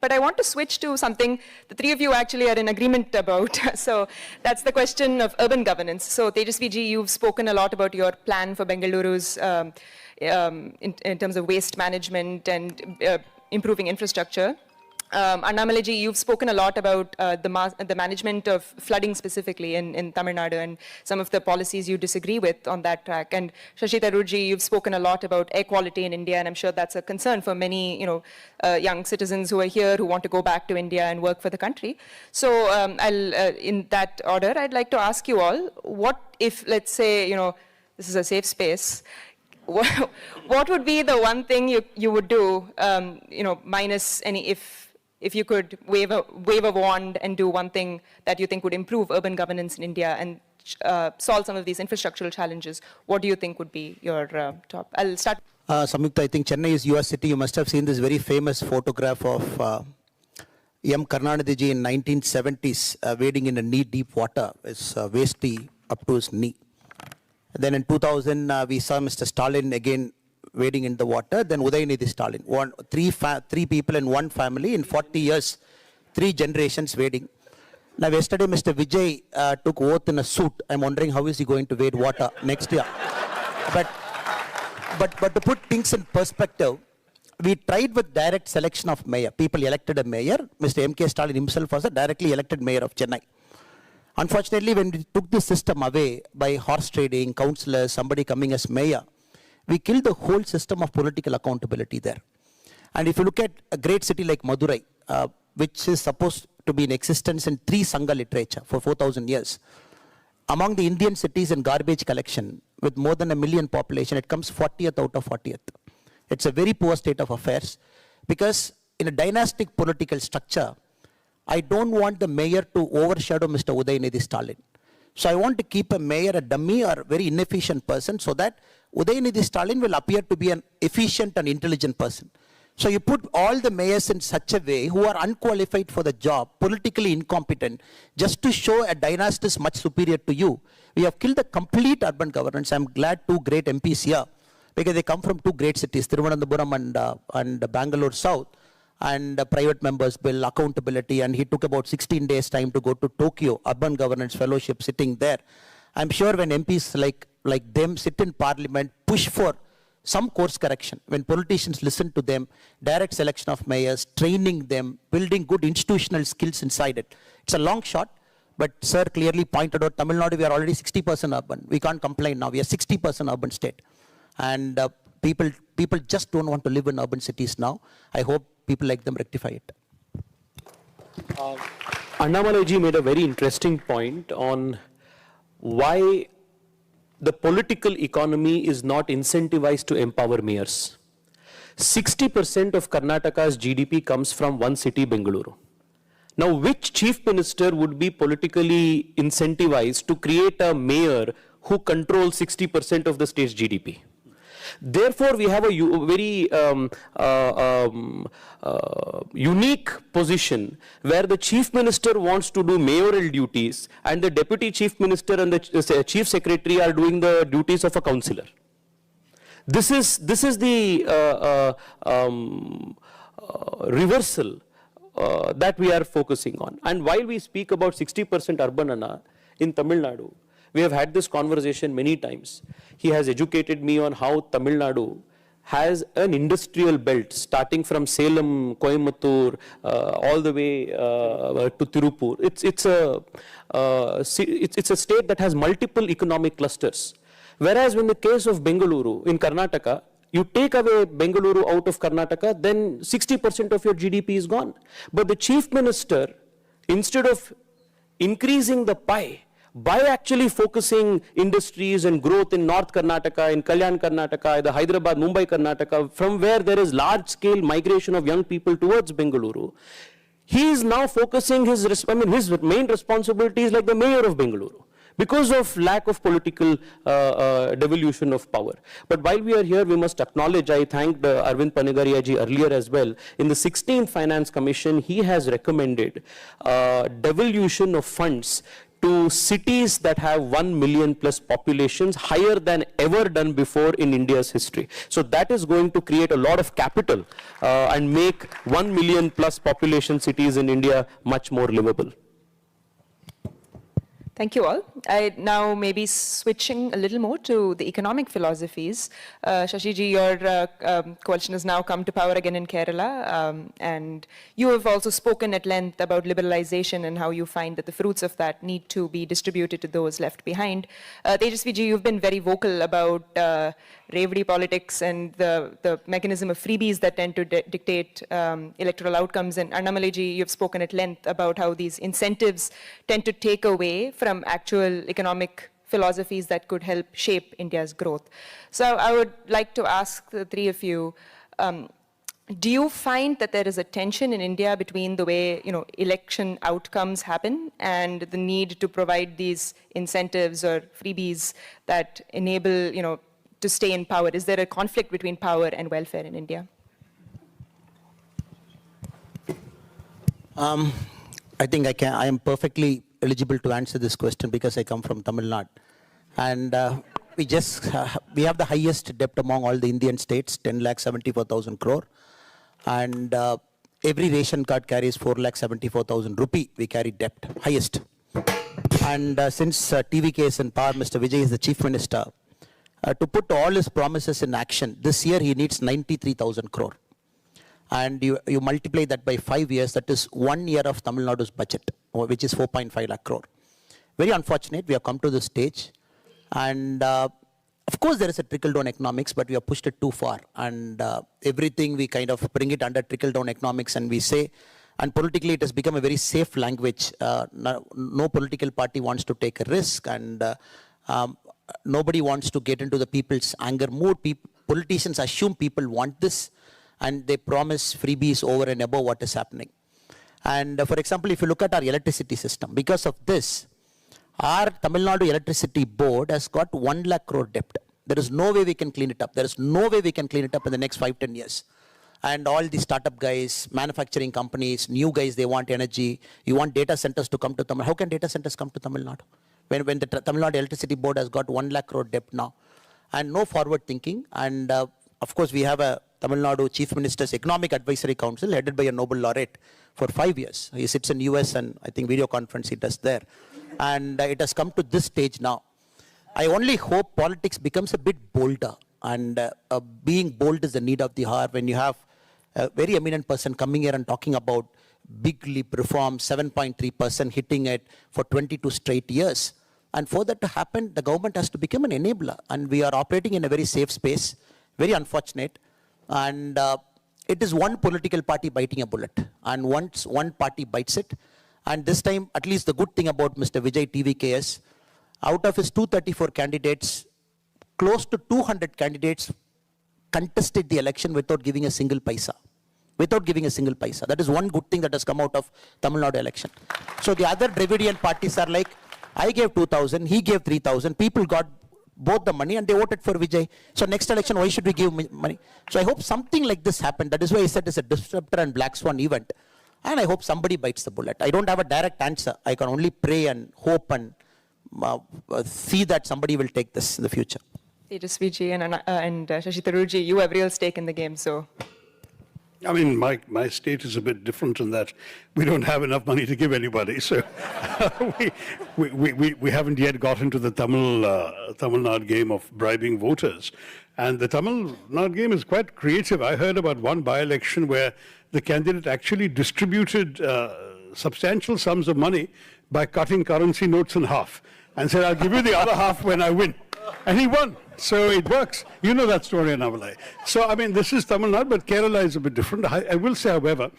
But I want to switch to something the three of you actually are in agreement about. So that's the question of urban governance. So Tejasvi ji, you've spoken a lot about your plan for Bengaluru's in terms of waste management and improving infrastructure. Annamalai ji, you've spoken a lot about the management of flooding specifically in Tamil Nadu and some of the policies you disagree with on that track. And Shashi Tharoor ji, you've spoken a lot about air quality in India, and I'm sure that's a concern for many, young citizens who are here who want to go back to India and work for the country. So in that order, I'd like to ask you all, what if, let's say, this is a safe space, what would be the one thing you would do, minus any if you could wave a wand and do one thing that you think would improve urban governance in India and solve some of these infrastructural challenges, what do you think would be your top? I'll start. Samyukta, I think Chennai is your city. You must have seen this very famous photograph of M. Karunanidhi in 1970s wading in a knee-deep water. His waist up to his knee. Then in 2000, we saw Mr. Stalin again wading in the water, then Udayanidhi Stalin. Three people in one family in 40 years, 3 generations wading. Now yesterday Mr. Vijay took oath in a suit. I'm wondering how is he going to wade water next year. But to put things in perspective, we tried with direct selection of mayor. People elected a mayor. Mr. M.K. Stalin himself was a directly elected mayor of Chennai. Unfortunately, when we took the system away by horse trading, councillors, somebody coming as mayor, we killed the whole system of political accountability there. And if you look at a great city like Madurai, which is supposed to be in existence in 3 Sangha literature for 4,000 years, among the Indian cities in garbage collection, with more than 1 million population, it comes 40th out of 40th. It's a very poor state of affairs, because in a dynastic political structure, I don't want the mayor to overshadow Mr. Udayanidhi Stalin. So I want to keep a mayor a dummy or very inefficient person so that Udayanidhi Stalin will appear to be an efficient and intelligent person. So you put all the mayors in such a way who are unqualified for the job, politically incompetent, just to show a dynasty is much superior to you. We have killed the complete urban governance. I'm glad 2 great MPs here, because they come from 2 great cities, Thiruvananthapuram and Bangalore South, and private members bill, accountability, and he took about 16 days time to go to Tokyo, urban governance fellowship, sitting there. I'm sure when MPs like them sit in parliament, push for some course correction, when politicians listen to them, direct selection of mayors, training them, building good institutional skills inside it. It's a long shot, but sir clearly pointed out, Tamil Nadu, we are already 60% urban. We can't complain now, we are 60% urban state. And people just don't want to live in urban cities now. I hope people like them rectify it. Annamalai ji made a very interesting point on why the political economy is not incentivized to empower mayors. 60% of Karnataka's GDP comes from one city, Bengaluru. Now, which chief minister would be politically incentivized to create a mayor who controls 60% of the state's GDP? Therefore, we have a very unique position where the chief minister wants to do mayoral duties and the deputy chief minister and the chief secretary are doing the duties of a councillor. This is the reversal that we are focusing on. And while we speak about 60% urban in Tamil Nadu, we have had this conversation many times. He has educated me on how Tamil Nadu has an industrial belt starting from Salem, Coimbatore, all the way to Tirupur. It's a state that has multiple economic clusters. Whereas in the case of Bengaluru in Karnataka, you take away Bengaluru out of Karnataka, then 60% of your GDP is gone. But the chief minister, instead of increasing the pie, by actually focusing industries and growth in North Karnataka, in Kalyan Karnataka, the Hyderabad, Mumbai Karnataka, from where there is large-scale migration of young people towards Bengaluru, he is now focusing his main responsibilities like the mayor of Bengaluru, because of lack of political devolution of power. But while we are here, we must acknowledge, I thanked Arvind Panagaria ji earlier as well, in the 16th Finance Commission, he has recommended devolution of funds to cities that have 1 million plus populations, higher than ever done before in India's history. So that is going to create a lot of capital and make 1 million plus population cities in India much more livable. Thank you all. I now may be switching a little more to the economic philosophies. Shashi ji, your coalition has now come to power again in Kerala, and you have also spoken at length about liberalization and how you find that the fruits of that need to be distributed to those left behind. Tejasvi ji, you've been very vocal about Revdi politics and the mechanism of freebies that tend to dictate electoral outcomes. And Annamalai ji, you've spoken at length about how these incentives tend to take away from actual economic philosophies that could help shape India's growth. So I would like to ask the three of you, do you find that there is a tension in India between the way election outcomes happen and the need to provide these incentives or freebies that enable to stay in power? Is there a conflict between power and welfare in India? I think I am perfectly eligible to answer this question because I come from Tamil Nadu. And we have the highest debt among all the Indian states, 10,74,000 crore. And every ration card carries 4,74,000 rupee. We carry debt, highest. And since TVK is in power, Mr. Vijay is the chief minister. To put all his promises in action, this year he needs 93,000 crore. And you multiply that by 5 years, that is 1 year of Tamil Nadu's budget, which is 4.5 lakh crore. Very unfortunate, we have come to this stage. And of course, there is a trickle-down economics, but we have pushed it too far. And everything we kind of bring it under trickle-down economics, and we say, and politically it has become a very safe language. No political party wants to take a risk, and nobody wants to get into the people's anger mood. Politicians assume people want this, and they promise freebies over and above what is happening. And for example, if you look at our electricity system, because of this, our Tamil Nadu Electricity Board has got 1 lakh crore debt. There is no way we can clean it up. There is no way we can clean it up in the next 5-10 years. And all the startup guys, manufacturing companies, new guys, they want energy. You want data centers to come to Tamil Nadu. How can data centers come to Tamil Nadu? When the Tamil Nadu Electricity Board has got 1 lakh crore debt now. And no forward thinking. And of course, we have a Tamil Nadu Chief Minister's Economic Advisory Council headed by a Nobel laureate for 5 years. He sits in US and I think video conference he does there. And it has come to this stage now. I only hope politics becomes a bit bolder. And being bold is the need of the hour. When you have a very eminent person coming here and talking about big leap reform, 7.3% hitting it for 22 straight years. And for that to happen, the government has to become an enabler. And we are operating in a very safe space, very unfortunate. And it is one political party biting a bullet. And once one party bites it, and this time, at least the good thing about Mr. Vijay TVK is, out of his 234 candidates, close to 200 candidates contested the election without giving a single paisa. Without giving a single paisa. That is one good thing that has come out of Tamil Nadu election. So the other Dravidian parties are like, I gave 2,000, he gave 3,000, people got both the money and they voted for Vijay. So next election, why should we give money? So I hope something like this happened. That is why I said it's a disruptor and black swan event. And I hope somebody bites the bullet. I don't have a direct answer. I can only pray and hope and see that somebody will take this in the future. Tejasvi ji and Shashi Tharoor ji, you have real stake in the game, so. I mean, my state is a bit different in that we don't have enough money to give anybody. So we haven't yet got into the Tamil Nadu game of bribing voters. And the Tamil Nadu game is quite creative. I heard about one by-election where the candidate actually distributed substantial sums of money by cutting currency notes in half and said, I'll give you the other half when I win. And he won. So it works. You know that story, Annamalai. So, I mean, this is Tamil Nadu, but Kerala is a bit different. I will say, however,